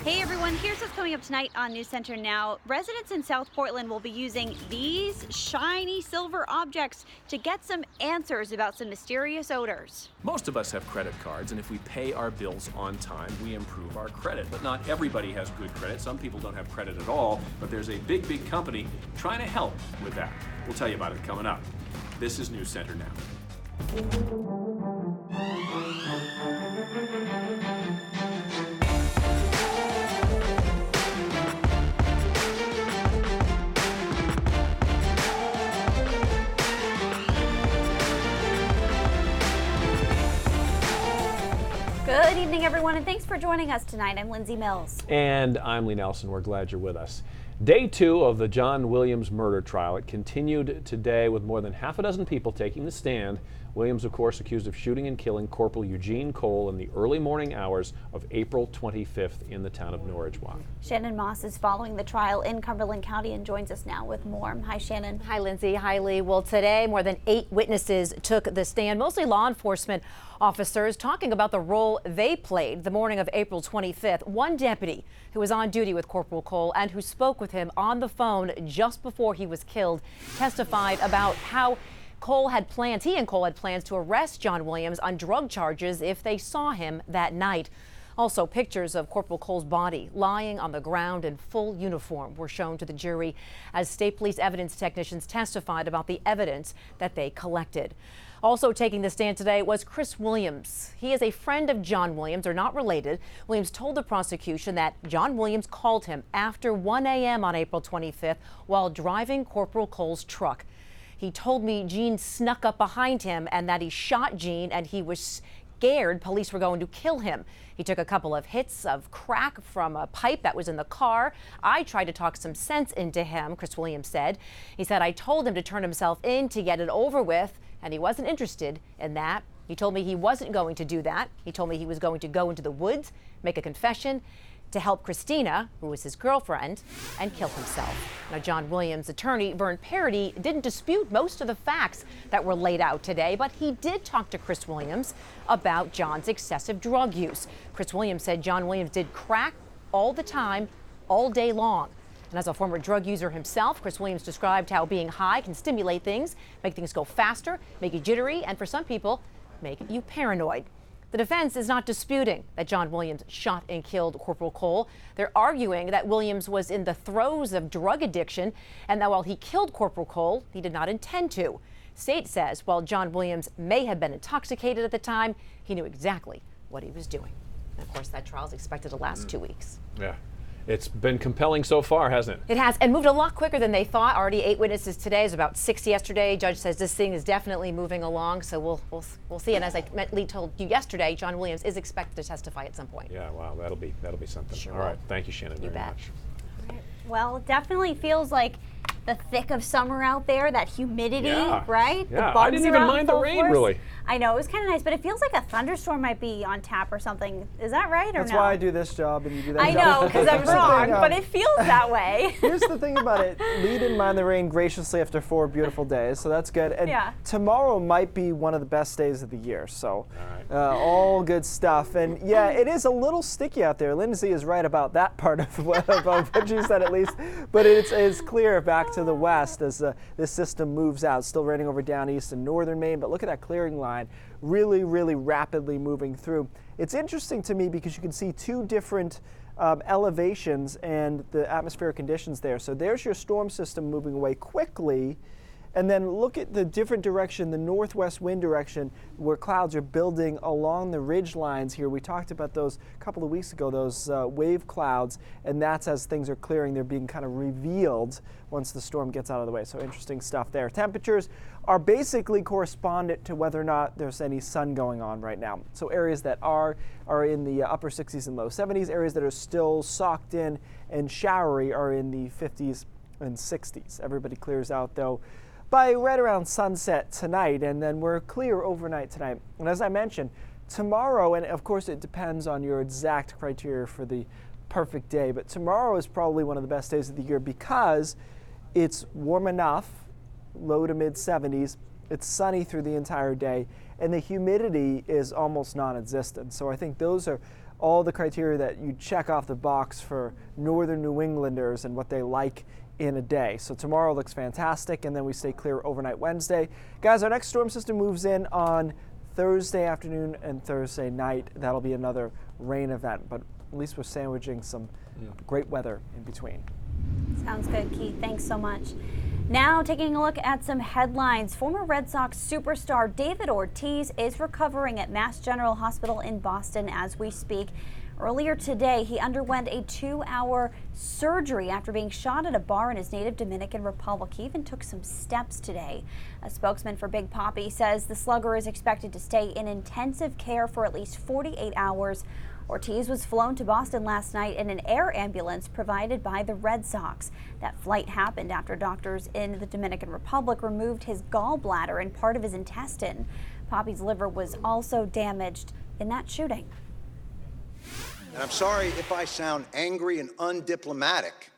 Hey everyone, here's what's coming up tonight on News Center Now. Residents in South Portland will be using these shiny silver objects to get some answers about some mysterious odors. Most of us have credit cards, and if we pay our bills on time, we improve our credit. But not everybody has good credit. Some people don't have credit at all, but there's a big company trying to help with that. We'll tell you about it coming up. This is News Center Now. Good evening, everyone, and thanks for joining us tonight. I'm Lindsay Mills. And I'm Lee Nelson. We're glad you're with us. Day 2 of the John Williams murder trial. It continued today with more than half a dozen people taking the stand. Williams, of course, accused of shooting and killing Corporal Eugene Cole in the early morning hours of April 25th in the town of Norridgewock. Shannon Moss is following the trial in Cumberland County and joins us now with more. Hi, Shannon. Hi, Lindsay. Hi, Lee. Well, today more than 8 witnesses took the stand, mostly law enforcement officers, talking about the role they played the morning of April 25th. One deputy who was on duty with Corporal Cole and who spoke with him on the phone just before he was killed testified about how he and Cole had plans to arrest John Williams on drug charges if they saw him that night. Also, pictures of Corporal Cole's body lying on the ground in full uniform were shown to the jury as state police evidence technicians testified about the evidence that they collected. Also taking the stand today was Chris Williams. He is a friend of John Williams. They're not related. Williams told the prosecution that John Williams called him after 1 a.m. on April 25th while driving Corporal Cole's truck. He told me Gene snuck up behind him and that he shot Gene and he was scared police were going to kill him. He took a couple of hits of crack from a pipe that was in the car. I tried to talk some sense into him, Chris Williams said. He said, I told him to turn himself in to get it over with, and he wasn't interested in that. He told me he wasn't going to do that. He told me he was going to go into the woods, make a confession, to help Christina, who was his girlfriend, and kill himself. Now, John Williams' attorney, Vern Parody, didn't dispute most of the facts that were laid out today, but he did talk to Chris Williams about John's excessive drug use. Chris Williams said John Williams did crack all the time, all day long. And as a former drug user himself, Chris Williams described how being high can stimulate things, make things go faster, make you jittery, and for some people, make you paranoid. The defense is not disputing that John Williams shot and killed Corporal Cole. They're arguing that Williams was in the throes of drug addiction and that while he killed Corporal Cole, he did not intend to. State says while John Williams may have been intoxicated at the time, he knew exactly what he was doing. And of course, that trial is expected to last 2 weeks. Yeah. It's been compelling so far, hasn't it? It has, and moved a lot quicker than they thought. Already 8 witnesses today. It was about 6 yesterday. Judge says this thing is definitely moving along, so we'll see. And as Lee told you yesterday, John Williams is expected to testify at some point. Yeah, wow, that'll be something. Sure All right, thank you, Shannon, very much. Well, it definitely feels like the thick of summer out there, that humidity, right? Yeah, The bugs I didn't even are out mind the full rain, force. really. I know, it was kind of nice, but it feels like a thunderstorm might be on tap or something. Is that right or That's no? why I do this job and you do that I job. know, because I'm Here's the wrong, thing, but it feels that way. Here's the thing about it. Lee didn't mind the rain graciously after 4 beautiful days, so that's good. And tomorrow might be one of the best days of the year, so all good stuff. And yeah, it is a little sticky out there. Lindsay is right about that part of what she said at least, but it's clear back to the west as this system moves out. Still raining over down east and northern Maine, but look at that clearing line. Really rapidly moving through. It's interesting to me because you can see 2 different elevations and the atmospheric conditions there. So there's your storm system moving away quickly, and then look at the different direction, the northwest wind direction, where clouds are building along the ridge lines here. We talked about those a couple of weeks ago, those wave clouds, and that's as things are clearing, they're being kind of revealed once the storm gets out of the way. So interesting stuff there. Temperatures are basically correspondent to whether or not there's any sun going on right now. So areas that are in the upper 60s and low 70s. Areas that are still socked in and showery are in the 50s and 60s. Everybody clears out though by right around sunset tonight, and then we're clear overnight tonight. And as I mentioned, tomorrow, and of course it depends on your exact criteria for the perfect day, but tomorrow is probably one of the best days of the year because it's warm enough, low to mid 70s, it's sunny through the entire day, and the humidity is almost non-existent. So I think those are all the criteria that you check off the box for northern New Englanders and what they like in a day. So tomorrow looks fantastic, and then we stay clear overnight Wednesday. Guys, our next storm system moves in on Thursday afternoon and Thursday night. That'll be another rain event, but at least we're sandwiching some great weather in between. Sounds good, Keith. Thanks so much. Now taking a look at some headlines. Former Red Sox superstar David Ortiz is recovering at Mass General Hospital in Boston as we speak. Earlier today, he underwent a 2-hour surgery after being shot at a bar in his native Dominican Republic. He even took some steps today. A spokesman for Big Papi says the slugger is expected to stay in intensive care for at least 48 hours. Ortiz was flown to Boston last night in an air ambulance provided by the Red Sox. That flight happened after doctors in the Dominican Republic removed his gallbladder and part of his intestine. Papi's liver was also damaged in that shooting. And I'm sorry if I sound angry and undiplomatic,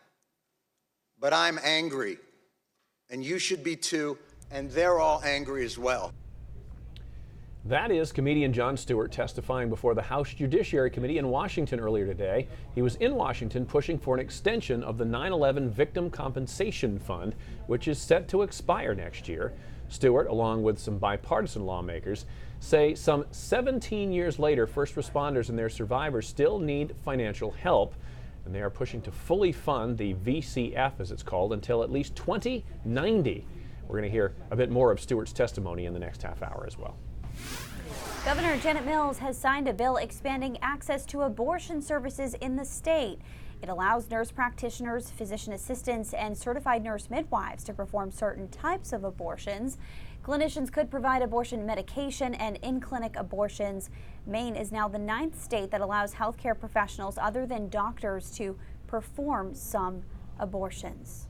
but I'm angry. And you should be too, and they're all angry as well. That is comedian Jon Stewart testifying before the House Judiciary Committee in Washington earlier today. He was in Washington pushing for an extension of the 9/11 Victim Compensation Fund, which is set to expire next year. Stewart, along with some bipartisan lawmakers, say some 17 years later, first responders and their survivors still need financial help, and they are pushing to fully fund the VCF, as it's called, until at least 2090. We're going to hear a bit more of Stewart's testimony in the next half hour as well. Governor Janet Mills has signed a bill expanding access to abortion services in the state. It allows nurse practitioners, physician assistants, and certified nurse midwives to perform certain types of abortions. Clinicians could provide abortion medication and in-clinic abortions. Maine is now the 9th state that allows healthcare professionals other than doctors to perform some abortions.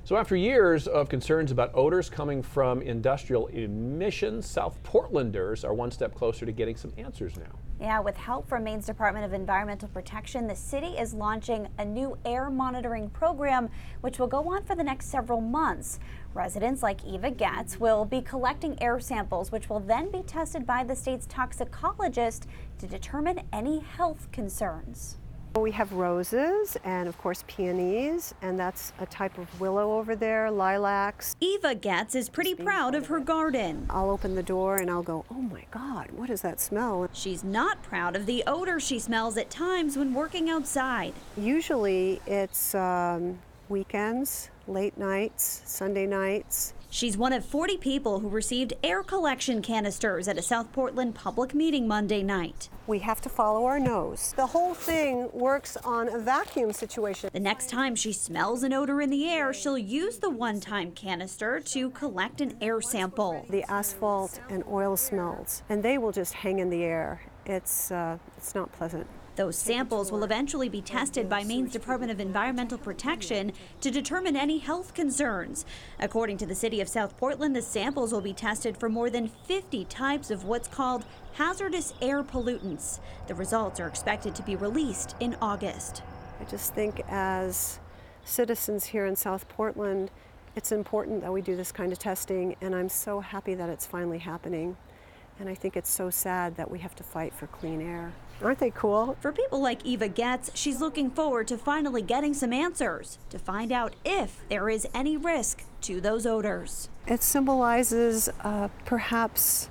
So after years of concerns about odors coming from industrial emissions, South Portlanders are one step closer to getting some answers now. Yeah, with help from Maine's Department of Environmental Protection, the city is launching a new air monitoring program, which will go on for the next several months. Residents like Eva Getz will be collecting air samples, which will then be tested by the state's toxicologist to determine any health concerns. We have roses and of course peonies, and that's a type of willow over there, lilacs. Eva Getz is pretty proud of her garden. I'll open the door and I'll go, oh my God, what is that smell? She's not proud of the odor she smells at times when working outside. Usually it's weekends, late nights, Sunday nights. She's one of 40 people who received air collection canisters at a South Portland public meeting Monday night. We have to follow our nose. The whole thing works on a vacuum situation. The next time she smells an odor in the air, she'll use the one-time canister to collect an air sample. The asphalt and oil smells, and they will just hang in the air. It's not pleasant. Those samples will eventually be tested by Maine's Department of Environmental Protection to determine any health concerns. According to the city of South Portland, the samples will be tested for more than 50 types of what's called hazardous air pollutants. The results are expected to be released in August. I just think as citizens here in South Portland, it's important that we do this kind of testing, and I'm so happy that it's finally happening. And I think it's so sad that we have to fight for clean air. Aren't they cool? For people like Eva Getz, she's looking forward to finally getting some answers to find out if there is any risk to those odors. It symbolizes perhaps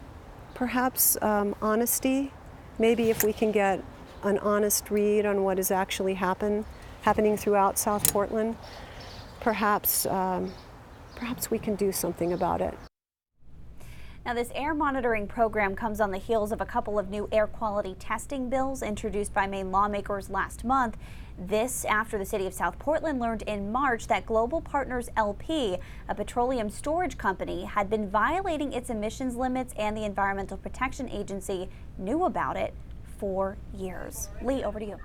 honesty. Maybe if we can get an honest read on what is actually happening throughout South Portland, perhaps we can do something about it. Now, this air monitoring program comes on the heels of a couple of new air quality testing bills introduced by Maine lawmakers last month. This after the city of South Portland learned in March that Global Partners LP, a petroleum storage company, had been violating its emissions limits, and the Environmental Protection Agency knew about it for years. Lee, over to you.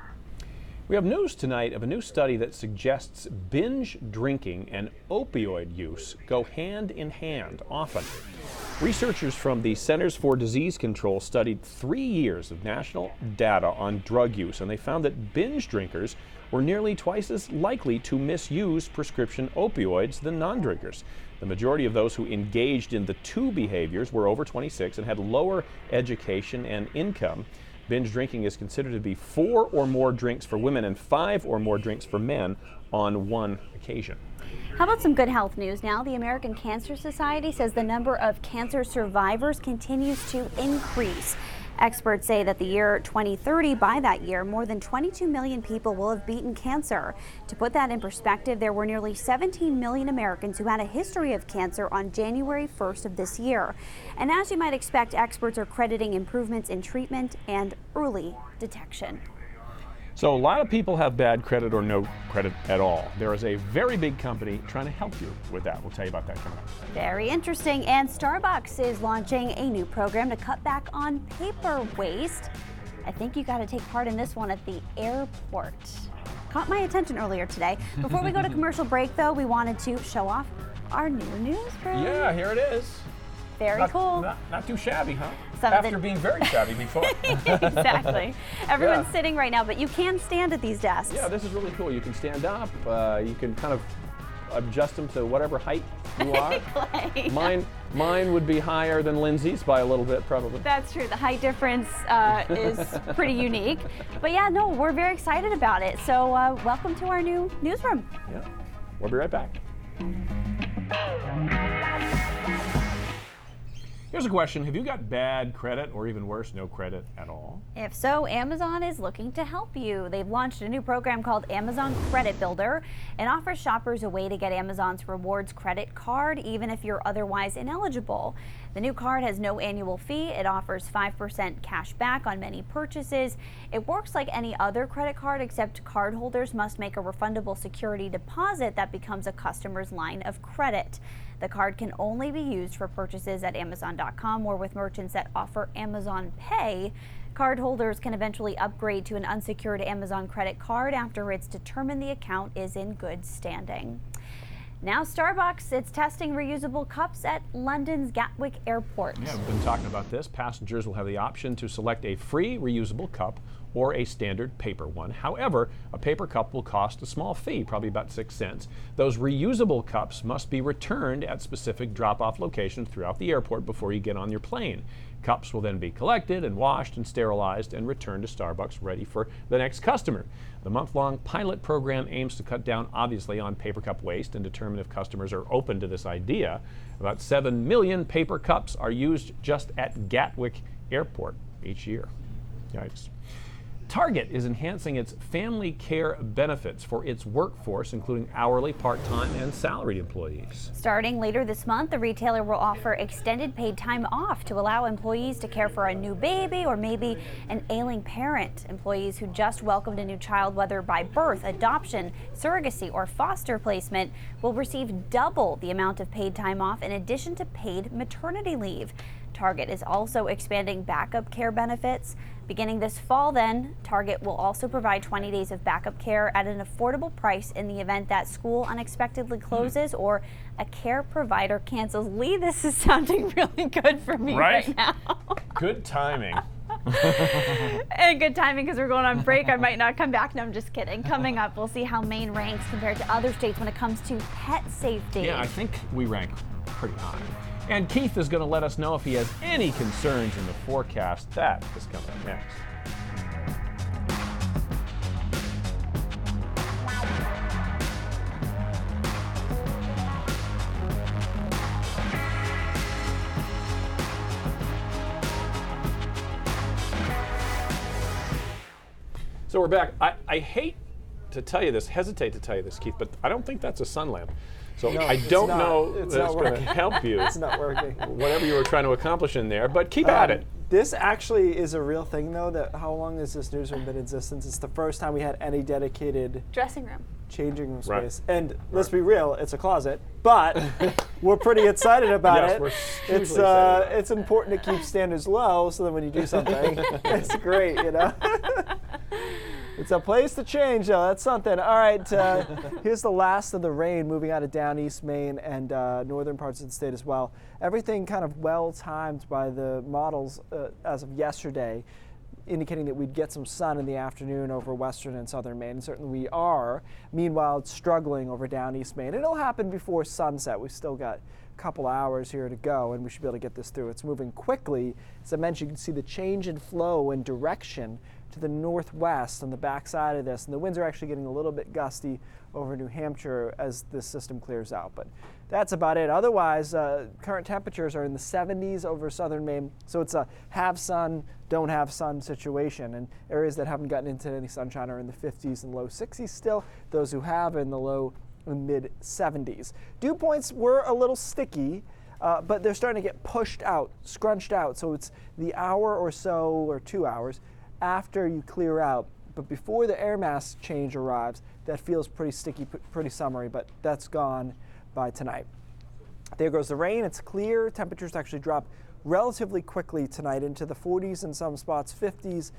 We have news tonight of a new study that suggests binge drinking and opioid use go hand in hand often. Researchers from the Centers for Disease Control studied 3 years of national data on drug use, and they found that binge drinkers were nearly twice as likely to misuse prescription opioids than non-drinkers. The majority of those who engaged in the two behaviors were over 26 and had lower education and income. Binge drinking is considered to be 4 or more drinks for women and 5 or more drinks for men on one occasion. How about some good health news now? The American Cancer Society says the number of cancer survivors continues to increase. Experts say that the year 2030, by that year, more than 22 million people will have beaten cancer. To put that in perspective, there were nearly 17 million Americans who had a history of cancer on January 1st of this year. And as you might expect, experts are crediting improvements in treatment and early detection. So a lot of people have bad credit or no credit at all. There is a very big company trying to help you with that. We'll tell you about that coming up. Very interesting. And Starbucks is launching a new program to cut back on paper waste. I think you got to take part in this one at the airport. Caught my attention earlier today. Before we go to commercial break, though, we wanted to show off our new newsroom. Yeah, here it is. Very cool. Not too shabby, huh? After being very shabby before. Exactly. Everyone's sitting right now, but you can stand at these desks. Yeah, this is really cool. You can stand up. You can kind of adjust them to whatever height you are. Mine would be higher than Lindsay's by a little bit, probably. That's true. The height difference is pretty unique. But yeah, no, we're very excited about it. So welcome to our new newsroom. Yeah, we'll be right back. Here's a question. Have you got bad credit or even worse, no credit at all? If so, Amazon is looking to help you. They've launched a new program called Amazon Credit Builder. It offers shoppers a way to get Amazon's rewards credit card even if you're otherwise ineligible. The new card has no annual fee. It offers 5% cash back on many purchases. It works like any other credit card except cardholders must make a refundable security deposit that becomes a customer's line of credit. The card can only be used for purchases at Amazon.com or with merchants that offer Amazon Pay. Cardholders can eventually upgrade to an unsecured Amazon credit card after it's determined the account is in good standing. Now Starbucks, it's testing reusable cups at London's Gatwick Airport. Yeah, we've been talking about this. Passengers will have the option to select a free reusable cup or a standard paper one. However, a paper cup will cost a small fee, probably about 6 cents. Those reusable cups must be returned at specific drop-off locations throughout the airport before you get on your plane. Cups will then be collected and washed and sterilized and returned to Starbucks ready for the next customer. The month-long pilot program aims to cut down, obviously, on paper cup waste and determine if customers are open to this idea. About 7 million paper cups are used just at Gatwick Airport each year. Yikes. Target is enhancing its family care benefits for its workforce, including hourly, part-time, and salaried employees. Starting later this month, the retailer will offer extended paid time off to allow employees to care for a new baby or maybe an ailing parent. Employees who just welcomed a new child, whether by birth, adoption, surrogacy, or foster placement, will receive double the amount of paid time off in addition to paid maternity leave. Target is also expanding backup care benefits. Beginning this fall then, Target will also provide 20 days of backup care at an affordable price in the event that school unexpectedly closes or a care provider cancels. Lee, this is sounding really good for me right now. Good timing. And good timing because we're going on break. I might not come back. No, I'm just kidding. Coming up, we'll see how Maine ranks compared to other states when it comes to pet safety. Yeah, I think we rank pretty high. And Keith is going to let us know if he has any concerns in the forecast. That is coming up next. So we're back. I hate to tell you this, hesitate to tell you this, Keith, but I don't think that's a sun lamp. So no, I don't know that it's going to help you. It's not working. Whatever you were trying to accomplish in there, but keep at it. This actually is a real thing, though. That how long has this newsroom been in existence? It's the first time we had any dedicated dressing room, changing room space. And let's be real, it's a closet, but we're pretty excited about it. It's important to keep standards low, so that when you do something, it's great, you know. It's a place to change, though. That's something. All right, here's the last of the rain moving out of down East Maine and northern parts of the state as well. Everything kind of well-timed by the models as of yesterday, indicating that we'd get some sun in the afternoon over western and southern Maine. And certainly we are. Meanwhile, it's struggling over down East Maine. It'll happen before sunset. We've still got couple hours here to go, and we should be able to get this through. It's moving quickly. As I mentioned, you can see the change in flow and direction to the northwest on the backside of this, and the winds are actually getting a little bit gusty over New Hampshire as this system clears out. But that's about it. Otherwise, current temperatures are in the 70s over southern Maine, so it's a have sun, don't have sun situation. And areas that haven't gotten into any sunshine are in the 50s and low 60s still. Those who have are in the low and mid 70s. Dew points were a little sticky, but they're starting to get pushed out, scrunched out. So it's the hour or so, or 2 hours after you clear out, but before the air mass change arrives. That feels pretty sticky, pretty summery, but that's gone by tonight. There goes the rain. It's clear. Temperatures actually drop relatively quickly tonight into the 40s in some spots, 50s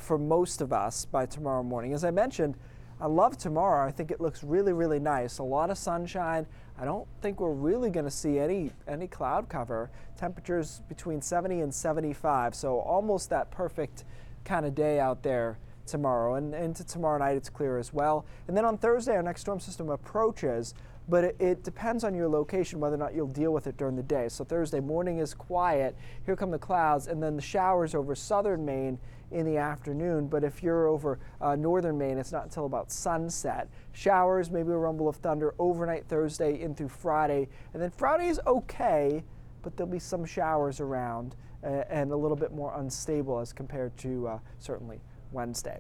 for most of us by tomorrow morning. As I mentioned, I love tomorrow. I think it looks really, really nice. A lot of sunshine. I don't think we're really going to see any cloud cover. Temperatures between 70 and 75, so almost that perfect kind of day out there tomorrow. And into tomorrow night, it's clear as well. And then on Thursday, our next storm system approaches, but it depends on your location whether or not you'll deal with it during the day. So Thursday morning is quiet. Here come the clouds, and then the showers over southern Maine in the afternoon. But if you're over northern Maine, it's not until about sunset. Showers, maybe a rumble of thunder overnight Thursday in through Friday. And then Friday is okay, but there'll be some showers around and a little bit more unstable as compared to certainly Wednesday.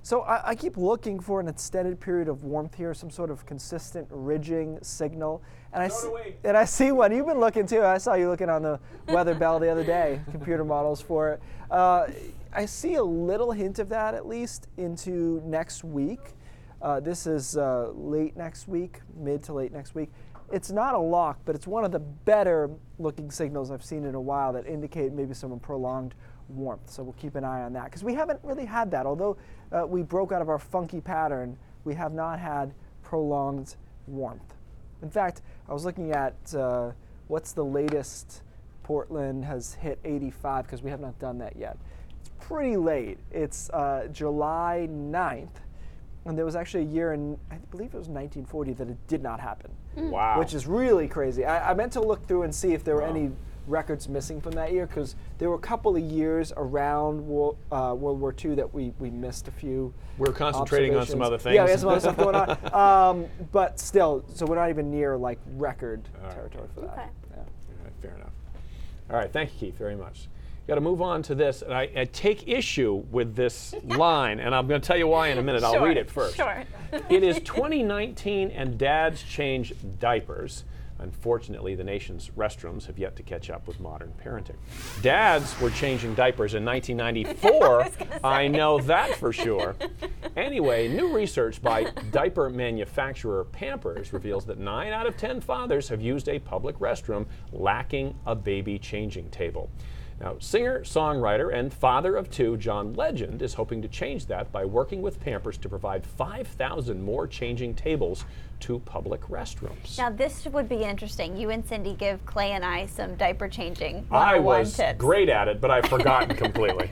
So I keep looking for an extended period of warmth here, some sort of consistent ridging signal. And I see one. You've been looking too. I saw you looking on the Weather Bell the other day, computer models for it. I see a little hint of that at least into next week. This is late next week, mid to late next week. It's not a lock, but it's one of the better looking signals I've seen in a while that indicate maybe some prolonged warmth. So we'll keep an eye on that because we haven't really had that. Although we broke out of our funky pattern, we have not had prolonged warmth. In fact, I was looking at what's the latest Portland has hit 85 because we have not done that yet. It's pretty late. It's July 9th. And there was actually a year in, I believe it was 1940, that it did not happen. Wow. Which is really crazy. I meant to look through and see if there were any records missing from that year, because there were a couple of years around World War II that we missed a few. We're concentrating on some other things. Yeah, we have some other stuff going on. But still, so we're not even near like record territory for that. Okay. Yeah. All right, fair enough. All right, thank you, Keith, very much. Got to move on to this. And I take issue with this line, and I'm going to tell you why in a minute. I'll read it first. Sure. It is 2019 and dads change diapers. Unfortunately, the nation's restrooms have yet to catch up with modern parenting. Dads were changing diapers in 1994. I know that for sure. Anyway, new research by diaper manufacturer Pampers reveals that 9 out of 10 fathers have used a public restroom lacking a baby changing table. Now, singer, songwriter, and father of 2, John Legend, is hoping to change that by working with Pampers to provide 5,000 more changing tables to public restrooms. Now, this would be interesting. You and Cindy give Clay and I some diaper changing I 101 was tips. great at it, but I've forgotten completely.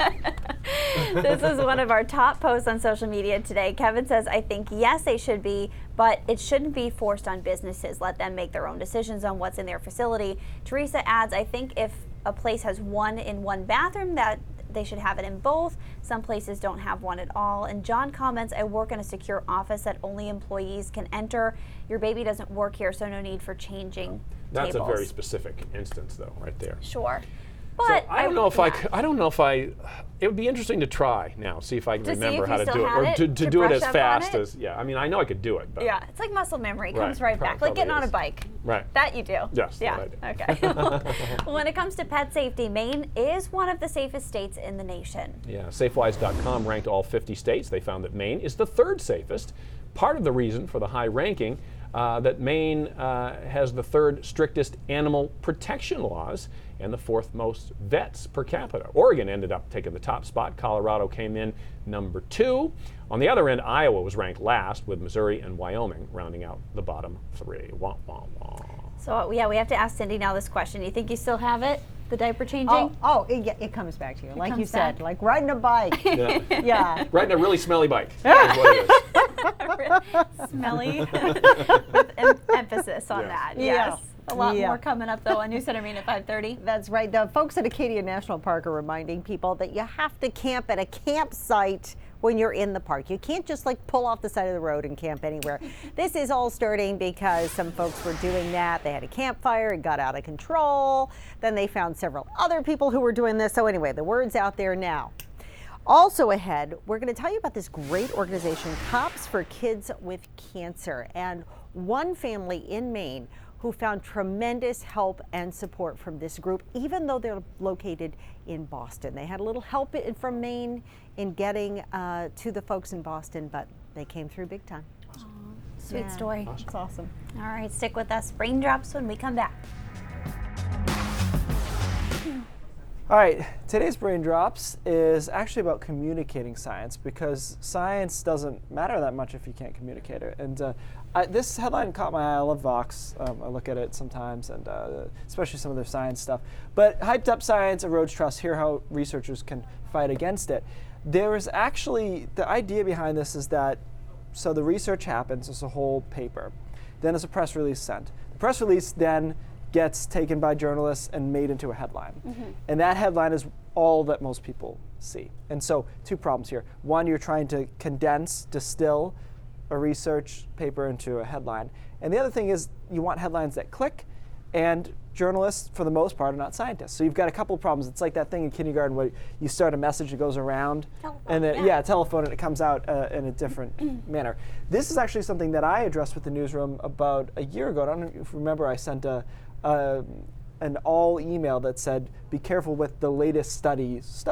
This is one of our top posts on social media today. Kevin says, I think, yes, they should be, but it shouldn't be forced on businesses. Let them make their own decisions on what's in their facility. Teresa adds, I think if a place has one in one bathroom, that they should have it in both. Some places don't have one at all. And John comments, I work in a secure office that only employees can enter. Your baby doesn't work here, so no need for changing That's tables. a very specific instance, though, right there. Sure. So But I don't know if I it would be interesting to try now, see if I can To see remember if how you to still do it, have or it, to to do it brush as up on fast it? as, yeah, I mean, I know I could do it, but. Yeah, it's like muscle memory. It comes Right, right back. probably Like getting on a is. bike. Right. That you do. Yes, Yeah. that Okay. Well, when it comes to pet safety, Maine is one of the safest states in the nation. Yeah, Safewise.com ranked all 50 states. They found that Maine is the 3rd safest. Part of the reason for the high ranking that Maine has the 3rd strictest animal protection laws and the 4th most vets per capita. Oregon ended up taking the top spot. Colorado came in number 2. On the other end, Iowa was ranked last, with Missouri and Wyoming rounding out the bottom 3. Wah, wah, wah. So yeah, we have to ask Cindy now this question. You think you still have it, the diaper changing? It comes back to you. Like you comes said, back. like riding a bike. Yeah. Yeah. Riding a really smelly bike. Is what it is. Smelly with emphasis on Yes. that. Yeah. Yes. A lot more coming up, though, on News Center Maine at 5:30. That's right. The folks at Acadia National Park are reminding people that you have to camp at a campsite when you're in the park. You can't just like pull off the side of the road and camp anywhere. This is all starting because some folks were doing that. They had a campfire, it got out of control. Then they found several other people who were doing this. So anyway, the word's out there now. Also ahead, we're going to tell you about this great organization, Cops for Kids with Cancer, and one family in Maine who found tremendous help and support from this group, even though they're located in Boston. They had a little help from Maine in getting to the folks in Boston, but they came through big time. Sweet story. Awesome. It's awesome. All right, stick with us. Raindrops when we come back. All right, today's Brain Drops is actually about communicating science, because science doesn't matter that much if you can't communicate it. And this headline caught my eye. I love Vox. I look at it sometimes, and especially some of their science stuff. But hyped up science erodes trust. Hear how researchers can fight against it. There is actually, the idea behind this is that, so the research happens, it's a whole paper. Then there's a press release sent. The press release then gets taken by journalists and made into a headline. And that headline is all that most people see. And so, two problems here. One, you're trying to condense, distill a research paper into a headline. And the other thing is you want headlines that click, and journalists, for the most part, are not scientists. So you've got a couple of problems. It's like that thing in kindergarten where you start a message that goes around, Telephone, and then, telephone, and it comes out in a different manner. This is actually something that I addressed with the newsroom about a year ago. I don't know if you remember, I sent an all email that said, be careful with the latest studies.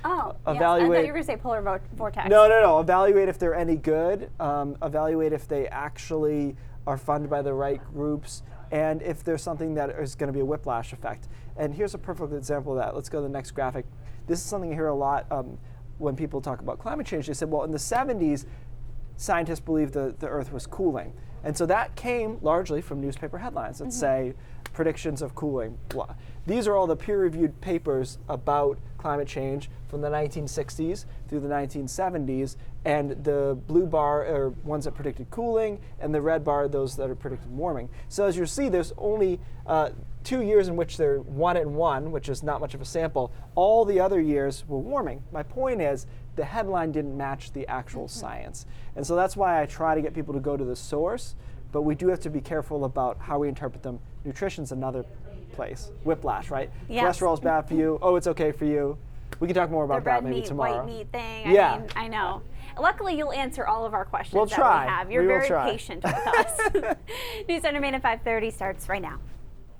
Oh, Evaluate. yes. I thought you were going to say polar vortex. No. Evaluate if they're any good. Evaluate if they actually are funded by the right groups, and if there's something that is going to be a whiplash effect. And here's a perfect example of that. Let's go to the next graphic. This is something you hear a lot when people talk about climate change. They said, well, in the 70s, scientists believed the Earth was cooling. And so that came largely from newspaper headlines that say predictions of cooling. Blah. These are all the peer-reviewed papers about climate change from the 1960s through the 1970s, and the blue bar are ones that predicted cooling, and the red bar are those that are predicting warming. So as you see, there's only 2 years in which they're 1 and 1, which is not much of a sample. All the other years were warming. My point is, the headline didn't match the actual science. And so that's why I try to get people to go to the source, but we do have to be careful about how we interpret them. Nutrition's another place. Whiplash, right? Yes. Cholesterol's bad for you. Oh, it's okay for you. We can talk more about that maybe tomorrow. White meat thing. Yeah. I mean, I know. Luckily, you'll answer all of our questions We'll that try. we have. You're We will very try. patient with us. News Center Maine at 5:30 starts right now.